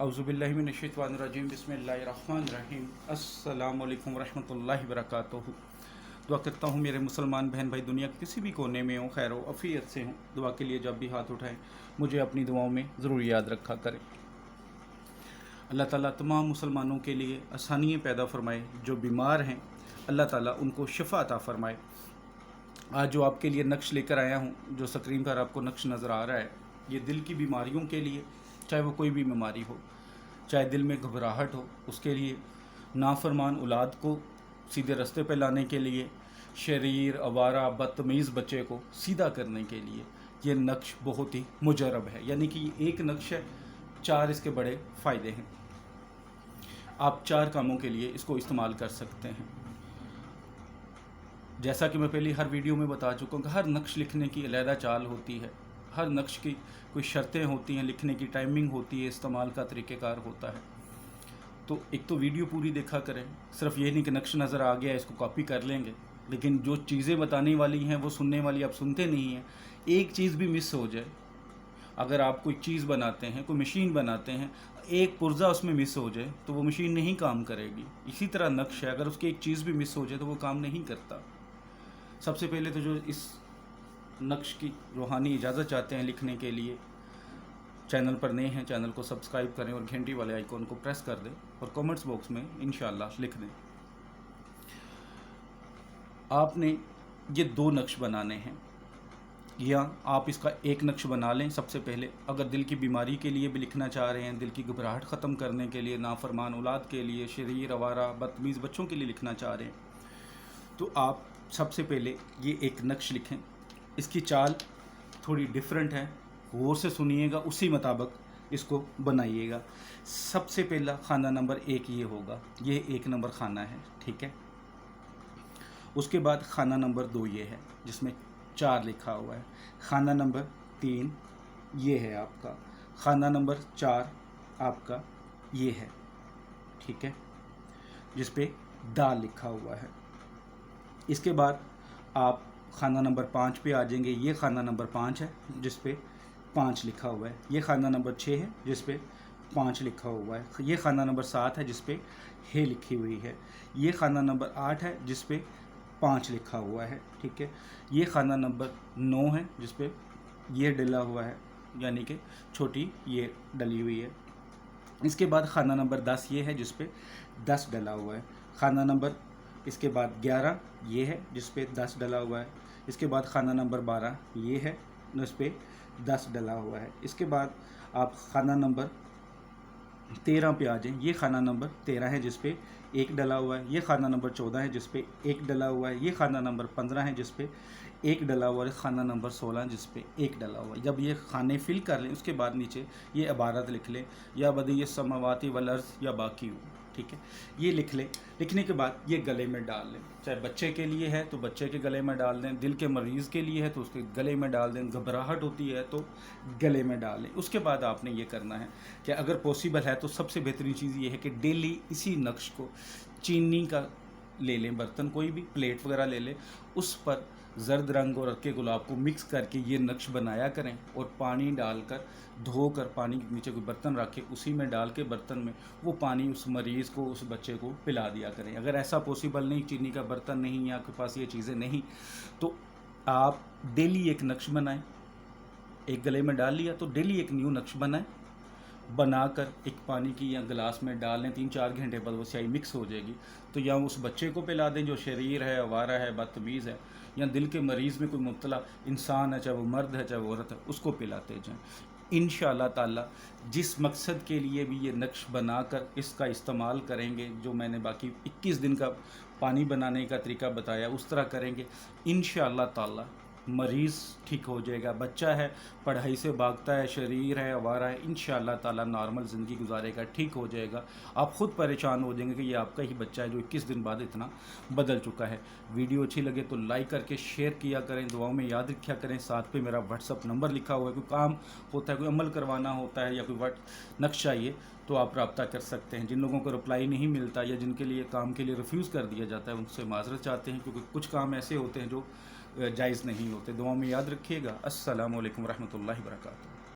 औज़ुबिल्लाहि मिनश्शैतानिर्रजीम बिस्मिल्लाहिर्रहमानिर्रहीम अस्सलामु अलैकुम वरहमतुल्लाहि वबरकातुहू। दुआ करता हूँ मेरे मुसलमान बहन भाई दुनिया के किसी भी कोने में हो, खैर व अफ़ियत से हों। दुआ के लिए जब भी हाथ उठाएं मुझे अपनी दुआओं में ज़रूर याद रखा करें। अल्लाह ताला तमाम मुसलमानों के लिए आसानियाँ पैदा फरमाए। जो बीमार हैं अल्लाह ताला उनको शिफ़ा अता फ़रमाए। आज जो आपके लिए नक्श लेकर आया हूँ, जो स्क्रीन पर आपको नक्श नज़र आ रहा है, ये दिल की बीमारियों के लिए, चाहे वो कोई भी बीमारी हो, चाहे दिल में घबराहट हो, उसके लिए, नाफरमान औलाद को सीधे रास्ते पर लाने के लिए, शरीर आवारा बदतमीज़ बच्चे को सीधा करने के लिए ये नक्श बहुत ही मुजरब है। यानी कि ये एक नक्श है, 4 इसके बड़े फ़ायदे हैं। आप 4 कामों के लिए इसको इस्तेमाल कर सकते हैं। जैसा कि मैं पहले हर वीडियो में बता चुका हूँ कि हर नक्श लिखने की अलहदा चाल होती है, हर नक्श की कोई शर्तें होती हैं, लिखने की टाइमिंग होती है, इस्तेमाल का तरीक़ेकार होता है। तो एक तो वीडियो पूरी देखा करें, सिर्फ ये नहीं कि नक्श नज़र आ गया इसको कॉपी कर लेंगे, लेकिन जो चीज़ें बताने वाली हैं वो सुनने वाली आप सुनते नहीं हैं। एक चीज़ भी मिस हो जाए, अगर आप कोई चीज़ बनाते हैं, कोई मशीन बनाते हैं, एक पुर्जा उसमें मिस हो जाए तो वो मशीन नहीं काम करेगी। इसी तरह नक्श है, अगर उसकी एक चीज़ भी मिस हो जाए तो वो काम नहीं करता। सबसे पहले तो जो इस नक्श की रूहानी इजाज़त चाहते हैं लिखने के लिए, चैनल पर नए हैं चैनल को सब्सक्राइब करें और घंटी वाले आइकॉन को प्रेस कर दें और कमेंट्स बॉक्स में इंशाअल्लाह लिख दें। आपने ये 2 नक्श बनाने हैं, या आप इसका एक नक्श बना लें। सबसे पहले अगर दिल की बीमारी के लिए भी लिखना चाह रहे हैं, दिल की घबराहट ख़त्म करने के लिए, नाफरमान औलाद के लिए, शरीर आवारा बदतमीज़ बच्चों के लिए लिखना चाह रहे हैं, तो आप सबसे पहले ये एक नक्श लिखें। इसकी चाल थोड़ी डिफरेंट है, गौर से सुनिएगा, उसी मुताबिक इसको बनाइएगा। सबसे पहला खाना नंबर 1 ये होगा, ये 1 नंबर खाना है, ठीक है। उसके बाद खाना नंबर 2 ये है जिसमें 4 लिखा हुआ है। खाना नंबर 3 ये है आपका। खाना नंबर 4 आपका ये है, ठीक है, जिस पे दाल लिखा हुआ है। इसके बाद आप खाना नंबर 5 पे आ जाएंगे। ये खाना नंबर 5 है जिस पे 5 लिखा हुआ है। ये खाना नंबर 6 है जिस पे 5 लिखा हुआ है। ये खाना नंबर 7 है जिस पे हे लिखी हुई है। ये खाना नंबर 8 है जिस पे 5 लिखा हुआ है, ठीक है। ये खाना नंबर 9 है जिस पे ये डला हुआ है, यानी कि छोटी ये डली हुई है। इसके बाद खाना नंबर 10 ये है जिस पे 10 डला हुआ है। खाना नंबर इसके बाद 11 ये है जिस पे 10 डला हुआ है। इसके बाद खाना नंबर 12 ये है जिस पे 10 डला हुआ है। इसके बाद आप खाना नंबर 13 पे आ जाएं। ये खाना नंबर 13 है जिस पे 1 डला हुआ है। ये खाना नंबर 14 है जिस पे 1 डला हुआ है। ये खाना नंबर 15 है जिस पे 1 डला हुआ है। खाना नंबर 16 जिस पे 1 डला हुआ है। जब ये खाने फिल कर लें उसके बाद नीचे ये इबारत लिख लें, या बदी समावाती वल अर्ज़ या बाकी हो, ठीक है। ये लिख लें। लिखने के बाद ये गले में डाल लें। चाहे बच्चे के लिए है तो बच्चे के गले में डाल दें, दिल के मरीज़ के लिए है तो उसके गले में डाल दें, घबराहट होती है तो गले में डाल लें। उसके बाद आपने ये करना है कि अगर पॉसिबल है तो सबसे बेहतरीन चीज़ ये है कि डेली इसी नक्श को चीनी का ले लें, बर्तन कोई भी प्लेट वगैरह ले लें, उस पर ज़र्द रंग और अर्के गुलाब को मिक्स करके ये नक्श बनाया करें और पानी डालकर धोकर पानी के नीचे कोई बर्तन रखें, उसी में डाल के बर्तन में वो पानी उस मरीज़ को, उस बच्चे को पिला दिया करें। अगर ऐसा पॉसिबल नहीं, चीनी का बर्तन नहीं या आपके पास ये चीज़ें नहीं, तो आप डेली एक नक्श बनाएं। एक गले में डाल लिया तो डेली एक न्यू नक्श बनाएं, बनाकर एक पानी की या गिलास में डाल लें। 3-4 घंटे बाद वो स्याही मिक्स हो जाएगी, तो या उस बच्चे को पिला दें जो शरीर है, आवारा है, बदतमीज़ है, या दिल के मरीज़ में कोई मुब्तला इंसान है, चाहे वो मर्द है चाहे वो औरत है, उसको पिलाते जाएं। इंशाअल्लाह ताला जिस मकसद के लिए भी ये नक्श बनाकर इसका इस्तेमाल करेंगे, जो मैंने बाकी 21 दिन का पानी बनाने का तरीका बताया उस तरह करेंगे, इंशाअल्लाह ताला मरीज़ ठीक हो जाएगा। बच्चा है, पढ़ाई से भागता है, शरीर है, आवारा है, इंशाअल्लाह ताला नॉर्मल ज़िंदगी गुजारेगा, ठीक हो जाएगा। आप ख़ुद परेशान हो जाएंगे कि ये आपका ही बच्चा है जो 21 दिन बाद इतना बदल चुका है। वीडियो अच्छी लगे तो लाइक करके शेयर किया करें, दुआओं में याद रखा करें। साथ पे मेरा व्हाट्सअप नंबर लिखा हुआ है, कोई काम होता है, कोई अमल करवाना होता है या कोई नक्श चाहिए तो आप रब्ता कर सकते हैं। जिन लोगों को रिप्लाई नहीं मिलता या जिनके लिए काम के लिए रिफ्यूज़ कर दिया जाता है उनसे माज़रत चाहते हैं, क्योंकि कुछ काम ऐसे होते हैं जो जायज़ नहीं होते। दुआ में याद रखिएगा। अस्सलामु अलैकुम रहमतुल्लाहि व बरकातुहू।